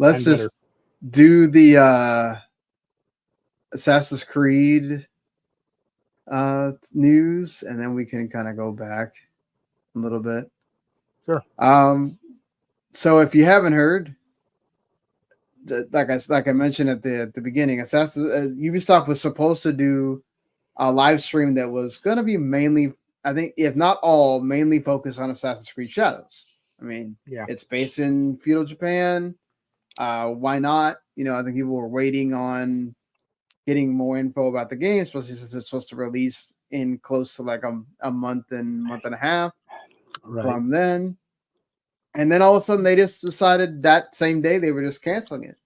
let's and better. just do the Assassin's Creed news, and then we can kind of go back a little bit. Sure. Um, so if you haven't heard, like I mentioned at the beginning, Ubisoft was supposed to do a live stream that was going to be mainly, I think, if not all, mainly focused on Assassin's Creed Shadows. I mean, Yeah. it's based in feudal Japan. Why not? You know, I think people were waiting on getting more info about the game, especially since it's supposed to release in close to like a month and a half Right. from then. And then all of a sudden, they just decided that same day they were just canceling it.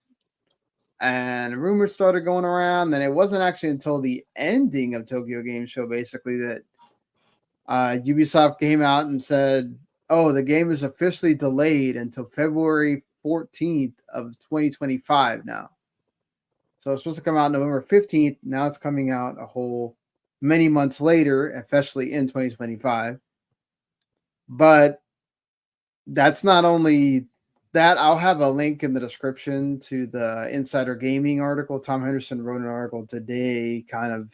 And rumors started going around. Then it wasn't actually until the ending of Tokyo Game Show, basically, that Ubisoft came out and said, "Oh, the game is officially delayed until February 14th of 2025 now." So it's supposed to come out November 15th. Now it's coming out a whole many months later, especially in 2025. But that's not only that. I'll have a link in the description to the Insider Gaming article. Tom Henderson wrote an article today, kind of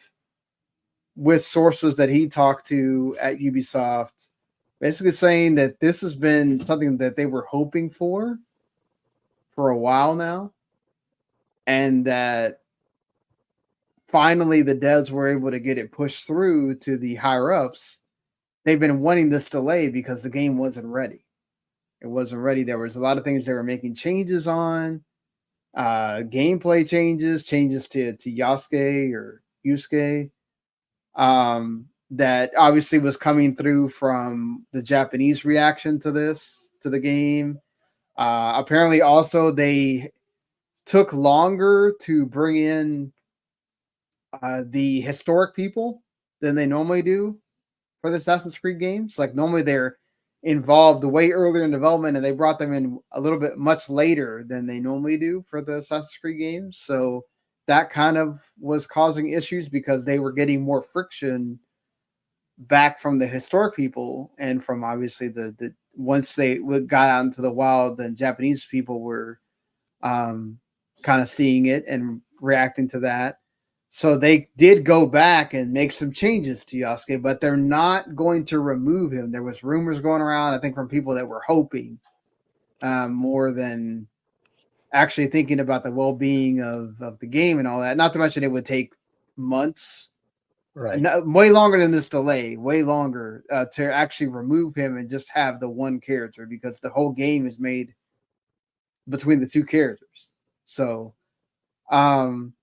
with sources that he talked to at Ubisoft, basically saying that this has been something that they were hoping for a while now, and that finally the devs were able to get it pushed through to the higher ups. They've been wanting this delay because the game wasn't ready. It wasn't ready. There was a lot of things they were making changes on, gameplay changes, changes to Yasuke or Yusuke, that obviously was coming through from the Japanese reaction to the game. Apparently, also they took longer to bring in the historic people than they normally do for the Assassin's Creed games. Like normally they're involved way earlier in development, and they brought them in a little bit much later than they normally do for the Assassin's Creed games. So that kind of was causing issues because they were getting more friction back from the historic people and from obviously the once they got out into the wild, then Japanese people were um, kind of seeing it and reacting to that. So they did go back and make some changes to Yasuke, but they're not going to remove him. There was rumors going around, I think, from people that were hoping more than actually thinking about the well-being of the game and all that. Not to mention it would take months, Right. no, way longer than this delay, way longer to actually remove him and just have the one character because the whole game is made between the two characters. So, um,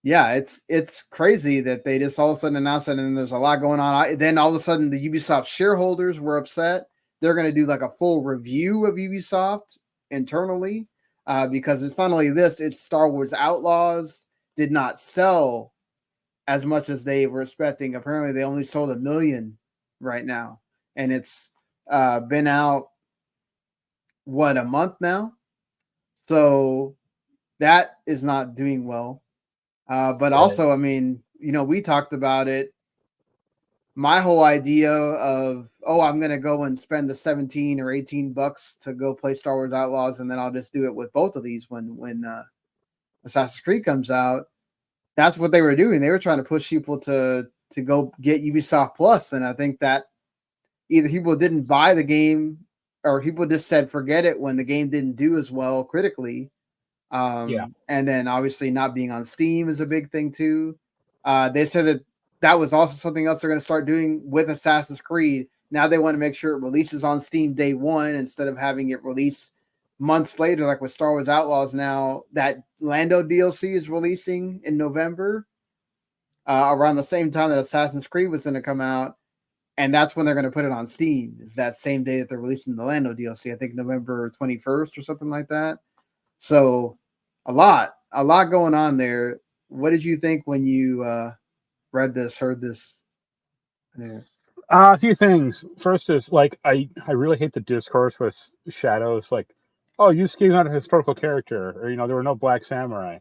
yeah, it's crazy that they just all of a sudden announced it, and there's a lot going on. Then all of a sudden, the Ubisoft shareholders were upset. They're going to do like a full review of Ubisoft internally because it's not only this; it's Star Wars Outlaws did not sell as much as they were expecting. Apparently, they only sold 1 million right now, and it's been out what, a month now. So that is not doing well. But Right. also, I mean, you know, we talked about it. My whole idea of, oh, I'm gonna go and spend the 17 or $18 to go play Star Wars Outlaws, and then I'll just do it with both of these when Assassin's Creed comes out. That's what they were doing. They were trying to push people to go get Ubisoft Plus, and I think that either people didn't buy the game or people just said forget it when the game didn't do as well critically. Yeah. And then obviously not being on Steam is a big thing too. They said that that was also something else they're going to start doing with Assassin's Creed. Now they want to make sure it releases on Steam day one instead of having it release months later, like with Star Wars Outlaws. Now that Lando DLC is releasing in November, around the same time that Assassin's Creed was going to come out, and that's when they're going to put it on Steam. Is that same day that they're releasing the Lando DLC? I think November 21st or something like that. So a lot going on there. What did you think when you read this, heard this? Yeah. A few things. First is like I really hate the discourse with Shadows. Like, oh, Yusuke's not a historical character, or there were no black samurai.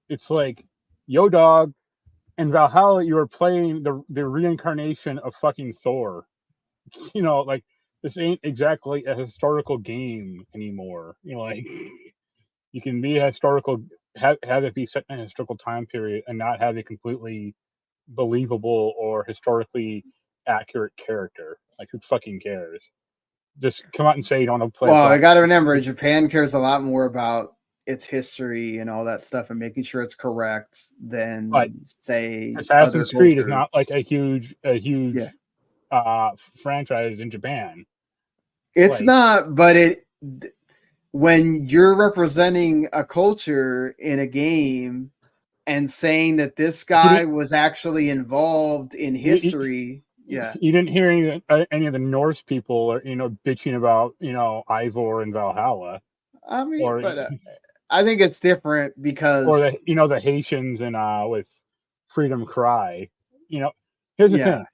It's like, yo, dog, in Valhalla, you were playing the reincarnation of fucking Thor. Like this ain't exactly a historical game anymore. Like You can be a historical, have it be set in a historical time period, and not have a completely believable or historically accurate character. Like, who fucking cares? Just come out and say you don't want to play a Well, I black. got to remember, Japan cares a lot more about its history and all that stuff and making sure it's correct But than, say, other Assassin's Creed is cultures. not like a huge Yeah, uh franchise in Japan. it's Like, not, but when you're representing a culture in a game and saying that this you guy didn't was actually involved in you, history, yeah, you didn't hear any of the Norse people, or bitching about Ivor and Valhalla, I mean, or but I think it's different because, the Haitians and with Freedom Cry. You know, here's the yeah, thing: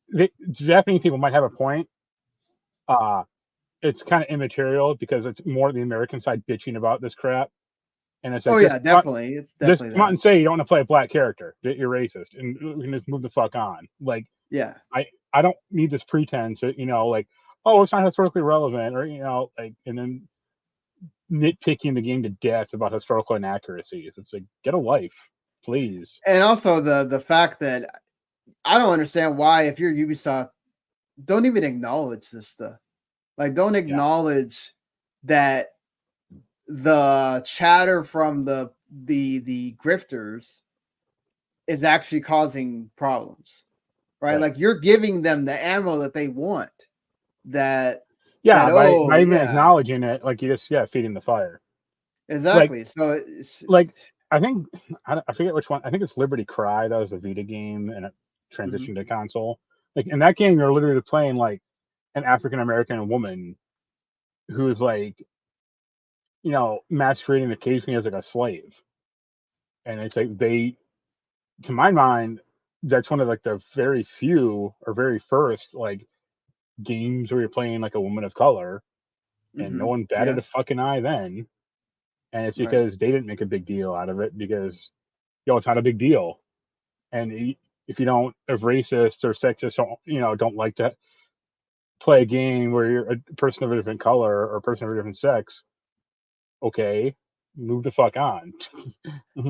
the Japanese people might have a point. Uh it's kind of immaterial because it's more the American side bitching about this crap, and it's oh like, yeah, definitely, it's just definitely come out that, and say you don't want to play a black character, that you're racist, and we can just move the fuck on. Like, yeah. I don't need this pretense that, like, oh, it's not historically relevant, or like, and then nitpicking the game to death about historical inaccuracies. It's like, get a life, please. And also the fact that I don't understand why, if you're Ubisoft, don't even acknowledge this stuff. Like, don't Yeah, acknowledge that the chatter from the grifters is actually causing problems, right? right. Like, you're giving them the ammo that they want. That Yeah, oh by even yeah, acknowledging it, like, you just, feeding the fire. Like, exactly. So it's like I think, I forget which one. I think it's Liberty Cry. That was a Vita game, and it mhm. transitioned to console. Like, in that game, you're literally playing like an African American woman who is like, masquerading occasionally as like a slave, and it's like, to my mind, that's one of like the very few or very first like games where you're playing like a woman of color, and no one batted a Yes, fucking eye then. And it's right. because they didn't make a big deal out of it, because it's not a big deal. And if you don't, if racist or sexist don't like to play a game where you're a person of a different color or a person of a different sex, okay, move the fuck on.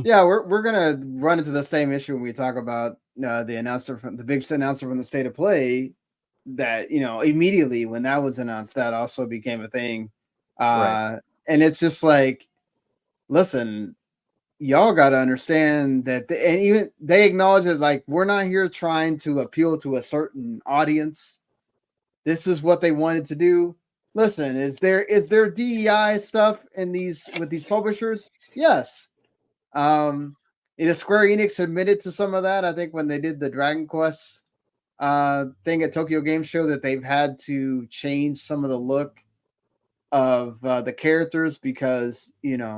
Yeah, we're gonna run into the same issue when we talk about the announcer from the big announcer from the state of play. That immediately when that was announced, that also became a thing, Right. uh, and it's just like, listen, y'all got to understand that, and even they acknowledge it. Like, we're not here trying to appeal to a certain audience. This is what they wanted to do. Listen, is there DEI stuff in these with these publishers? Yes. Um, Square Enix admitted to some of that. I think when they did the Dragon Quest thing at Tokyo Game Show, that they've had to change some of the look of the characters because See,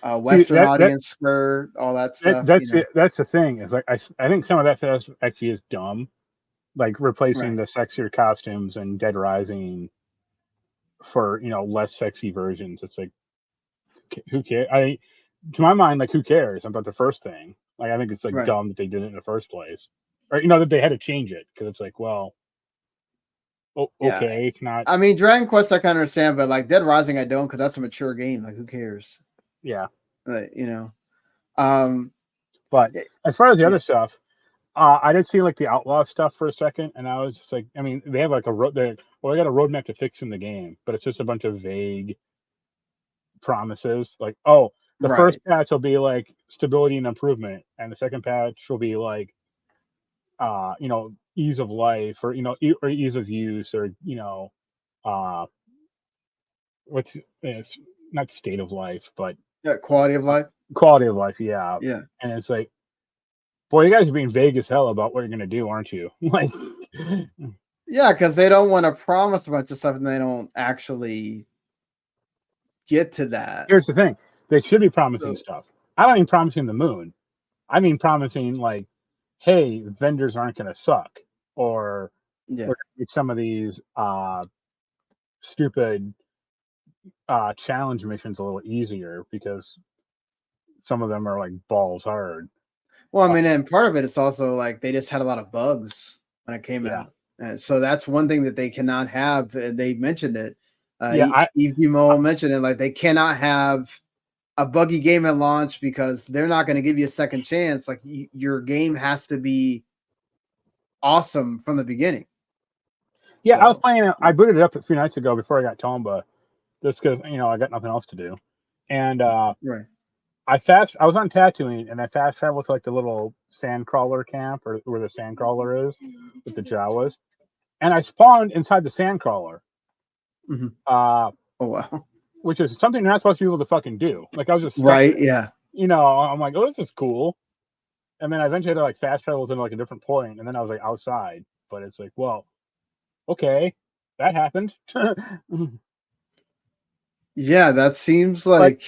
Western audience spur, all that stuff. that's the thing, is like, I think some of that stuff actually is dumb, like replacing Right, the sexier costumes and Dead Rising for less sexy versions. It's like, who cares? To my mind, like, who cares about the first thing? Like, I think it's like right, dumb that they did it in the first place, or that they had to change it, because it's like, well, yeah. okay, it's not. I mean, Dragon Quest I can understand, but like Dead Rising I don't, because that's a mature game. Like, who cares? Yeah, Like, um, but it- as far as the yeah, other stuff, I did see like the outlaw stuff for a second, and I was just like, I mean, they have like they got a roadmap to fix in the game, but it's just a bunch of vague promises. Like, oh, the first right. patch will be like stability and improvement, and the second patch will be like, ease of life, or or ease of use, or uh, what's it's not state of life, but Yeah, quality of life. quality of life. Yeah, Yeah, and it's like, boy, you guys are being vague as hell about what you're gonna do, aren't you? Like, yeah, because they don't want to promise a bunch of stuff and they don't actually get to that. here's the thing: they should be promising So stuff. I don't mean promising the moon. I mean promising, like, hey, vendors aren't gonna suck, or yeah. we're gonna make some of these stupid challenge missions a little easier, because some of them are like balls hard. Well, I Uh, mean, and part of it is also like they just had a lot of bugs when it came yeah, out, and so that's one thing that they cannot have. And they mentioned it. yeah. Eve Mo mentioned it. Like, they cannot have a buggy game at launch because they're not going to give you a second chance. Like your game has to be awesome from the beginning. Yeah, I was So playing. I booted it up a few nights ago before I got Tomba, just because I got nothing else to do, and right. I was on Tatooine, and I fast traveled to like the little sand crawler camp, or where the sand crawler is with the Jawas, and I spawned inside the sand crawler, Mm-hmm. uh, Oh wow. which is something you're not supposed to be able to fucking do. Like I was just stuck Right. there. Yeah. I'm like, oh, this is cool. And then I eventually had to like fast travel to like a different point, and then I was like outside. But it's like, well, okay, that happened. Yeah. That seems Like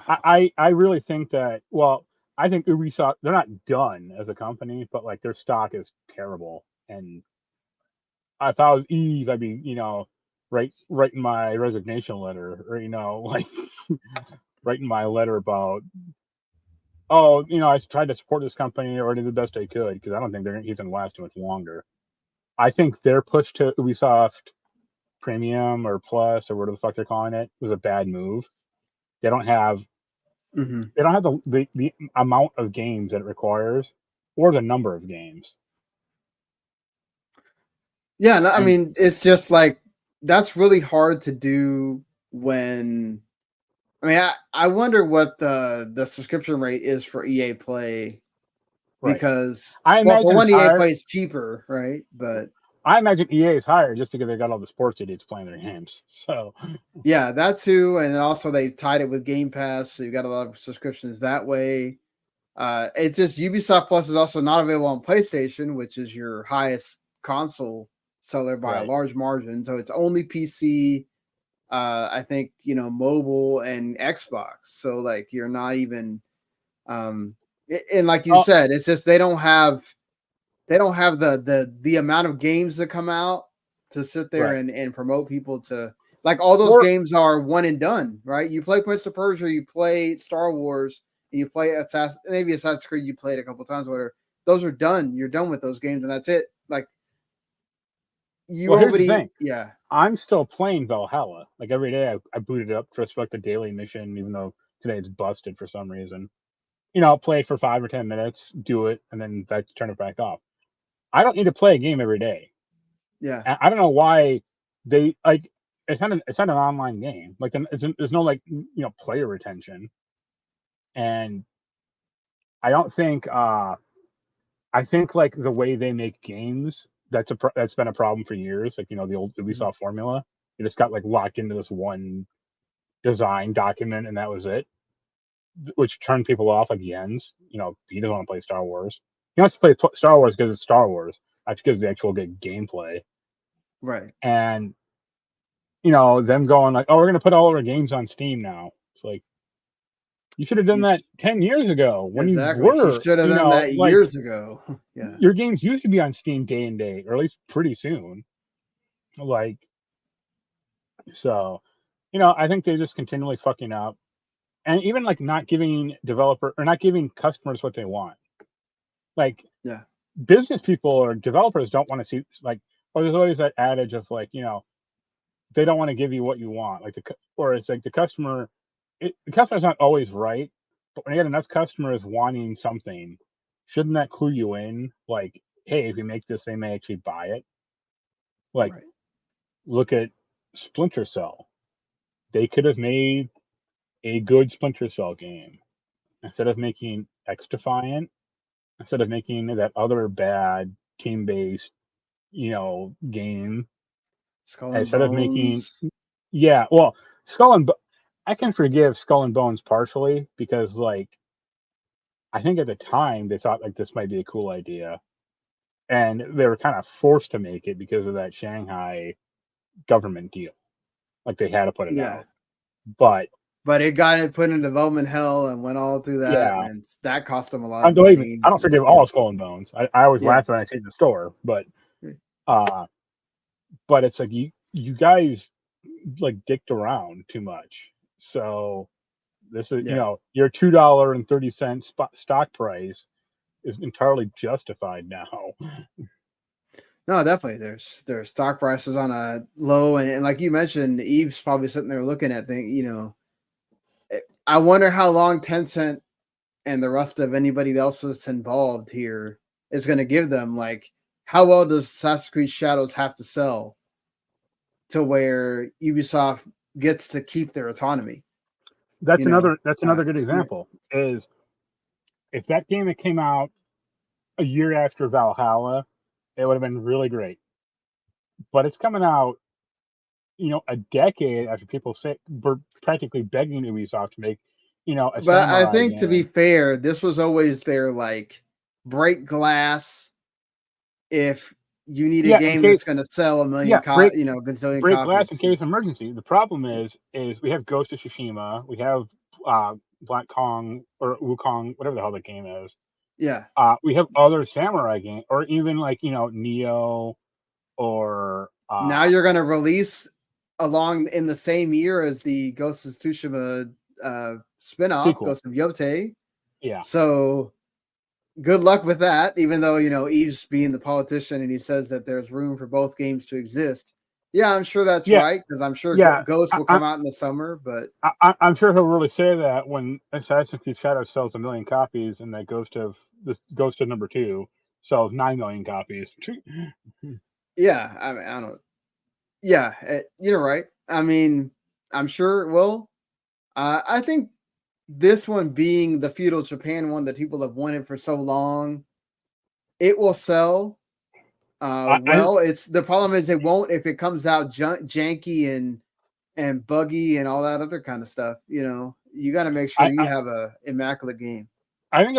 like. I really think that, well, I think Ubisoft, they're not done as a company, but like their stock is terrible. And if I was Eve, I'd be writing my resignation letter, or like writing my letter about, oh, I tried to support this company or did the best I could, because I don't think he's gonna last too much longer. I think their push to Ubisoft Premium or Plus or whatever the fuck they're calling it was a bad move. They don't have Mm-hmm. the amount of games that it requires, or the number of games. Yeah. No, I And mean, it's just like that's really hard to do when. I mean, I wonder what the subscription rate is for EA Play right, because, I well, for imagine one, it's EA higher. Play is cheaper, right? But I imagine EA is higher just because they got all the sports idiots playing their games. So yeah, that too, and also they tied it with Game Pass, so you got a lot of subscriptions that way. It's just Ubisoft Plus is also not available on PlayStation, which is your highest console seller by a right. large margin. So it's only PC. I think mobile and Xbox. So like you're not even um, and like you Oh, said, it's just they don't have the amount of games that come out to sit there right. and promote people to like all those Or games are one and done, right? You play Prince of Persia, you play Star Wars, and you play maybe Assassin's Creed you played a couple times, whatever. Those are done. You're done with those games, and that's it. Like you well, here's the already, thing. yeah, I'm still playing Valhalla. Like every day, I boot it up just for like the daily mission, even though today it's busted for some reason. I'll play for 5 or 10 minutes, do it, and then turn it back off. I don't need to play a game every day. yeah, I don't know why they like. It's not an online game. Like there's no like player retention, and I don't think. I think like the way they make games, that's been a problem for years. Like the old mhm, Ubisoft formula. It just got like locked into this one design document, and that was it, which turned people off. Like Jens, he doesn't want to play Star Wars. He wants to play Star Wars because it's Star Wars, not because of the actual good gameplay. right. And them going like, "Oh, we're gonna put all of our games on Steam now." It's like you should have done You that 10 years ago when you exactly. She were, should have done that like years ago. Yeah, your games used to be on Steam day and date, or at least pretty soon. Like so, I think they're just continually fucking up, and even like not giving developer or not giving customers what they want. Like yeah, business people or developers don't want to see like, or there's always that adage of like, they don't want to give you what you want, like or it's like the customer. The customer's not always right, but when you get enough customers wanting something, shouldn't that clue you in? Like, hey, if we make this, they may actually buy it. Like, right. look at Splinter Cell. They could have made a good Splinter Cell game instead of making X Defiant, instead of making that other bad team-based, game, Skull and instead of making, Bones. yeah, well, Skull and I can forgive Skull and Bones partially because like I think at the time they thought like this might be a cool idea, and they were kind of forced to make it because of that Shanghai government deal. Like they had to put it Yeah, out, but but it got it put in development hell and went all through that, yeah, and that cost them a lot I of don't even. money. I don't forgive all Skull and Bones. I always Yeah, laugh when I see it in the store, uh, but it's like you guys like dicked around too much. So this is yeah. your $2.30 stock price is entirely justified now. No, definitely. There's stock prices on a low, and like you mentioned, Eve's probably sitting there looking at things. I wonder how long Tencent and the rest of anybody else that's involved here is going to give them. Like, how well does Assassin's Creed Shadows have to sell to where Ubisoft gets to keep their autonomy? That's You know, another good yeah. example. Is if that game had came out a year after Valhalla, it would have been really great. But it's coming out, a decade after people say were practically begging Ubisoft to make, a But I samurai think to be game. fair, this was always their like break glass if you need a Yeah, in game case that's going to sell a million, yeah, break gazillion break glass in copies. case of emergency. The problem is we have Ghost of Tsushima, we have Black Kong or Wukong, whatever the hell the game is. Yeah. We have other samurai games, or even like Neo or Now you're going to release along in the same year as the Ghost of Tsushima spinoff, sequel. Ghost of Yote. Yeah, So good luck with that. Even though Eve's being the politician and he says that there's room for both games to exist. Yeah, I'm sure that's yeah, right because I'm sure yeah. Ghost will come out in the summer. But I'm sure he'll really say that when Assassin's Creed Shadows sells 1 million copies, and that Ghost of number two sells 9 million copies. yeah, I mean, I don't. Yeah, you're right. I mean, I'm sure it will. I think this one being the feudal Japan one that people have wanted for so long, it will sell. I Well, it's the problem is it won't if it comes out janky and buggy and all that other kind of stuff. You got to make sure I you I have a immaculate game. I think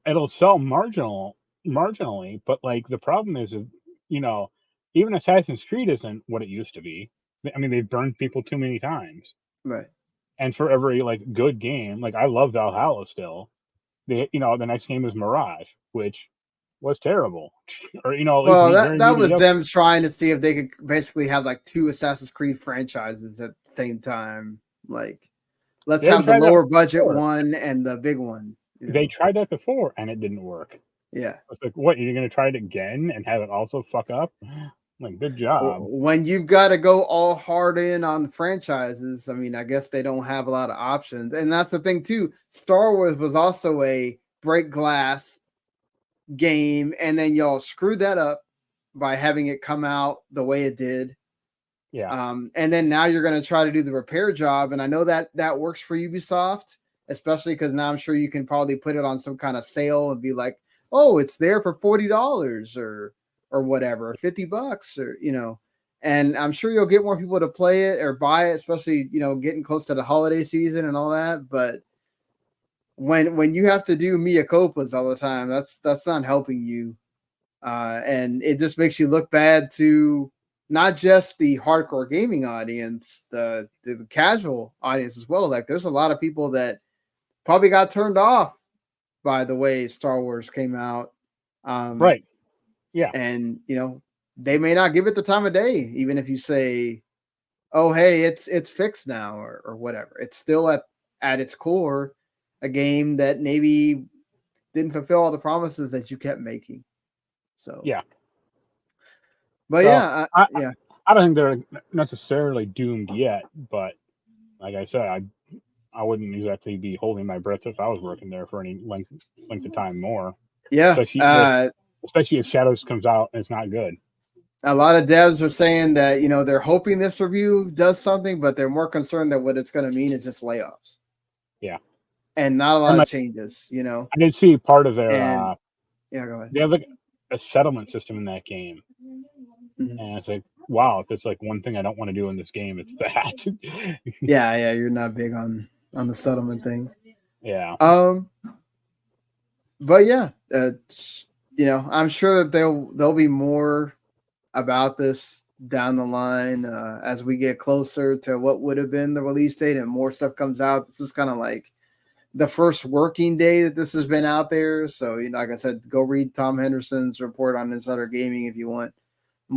it'll sell marginally, but like the problem is you know even Assassin's Creed isn't what it used to be. I mean, they've burned people too many times, Right. and for every like good game, like I love Valhalla still. The next game is Mirage, which was terrible, or at least Well, that very that was them mediocre. trying to see if they could basically have like two Assassin's Creed franchises at the same time. Like, let's They have the tried that lower budget before. one and the big one. They tried that before, and it didn't work. Yeah. It's like, what? You're gonna try it again and have it also fuck up? Like, good job. When you've got to go all hard in on franchises, I mean, I guess they don't have a lot of options. And that's the thing, too. Star Wars was also a break glass game, and then y'all screwed that up by having it come out the way it did. Yeah, And then now you're going to try to do the repair job. And I know that that works for Ubisoft, especially because now I'm sure you can probably put it on some kind of sale and be like, oh, it's there for $40 or whatever, or $50 or. And I'm sure you'll get more people to play it or buy it, especially, getting close to the holiday season and all that. But when you have to do Mia Copas all the time, that's not helping you. And it just makes you look bad to not just the hardcore gaming audience, the casual audience as well. Like there's a lot of people that probably got turned off by the way Star Wars came out. Um, right. Yeah, and they may not give it the time of day, even if you say, "Oh, hey, it's fixed now" or whatever. It's still at its core a game that maybe didn't fulfill all the promises that you kept making. So, yeah. but So yeah, I yeah. I don't think they're necessarily doomed yet, but like I said, I wouldn't exactly be holding my breath if I was working there for any length of time more, Yeah, especially if Shadows comes out and it's not good. a lot of devs are saying that they're hoping this review does something, but they're more concerned that what it's going to mean is just layoffs Yeah, and not a I'm lot of like, changes. I did see part of their And yeah, go ahead. they have like a settlement system in that game, Mhm. and it's like, wow, if it's like one thing I don't want to do in this game, it's that. Yeah, you're not big on the settlement thing. Yeah, Um, but yeah, I'm sure that there'll be more about this down the line as we get closer to what would have been the release date and more stuff comes out. This is kind of like the first working day that this has been out there. So, like I said, go read Tom Henderson's report on Insider Gaming if you want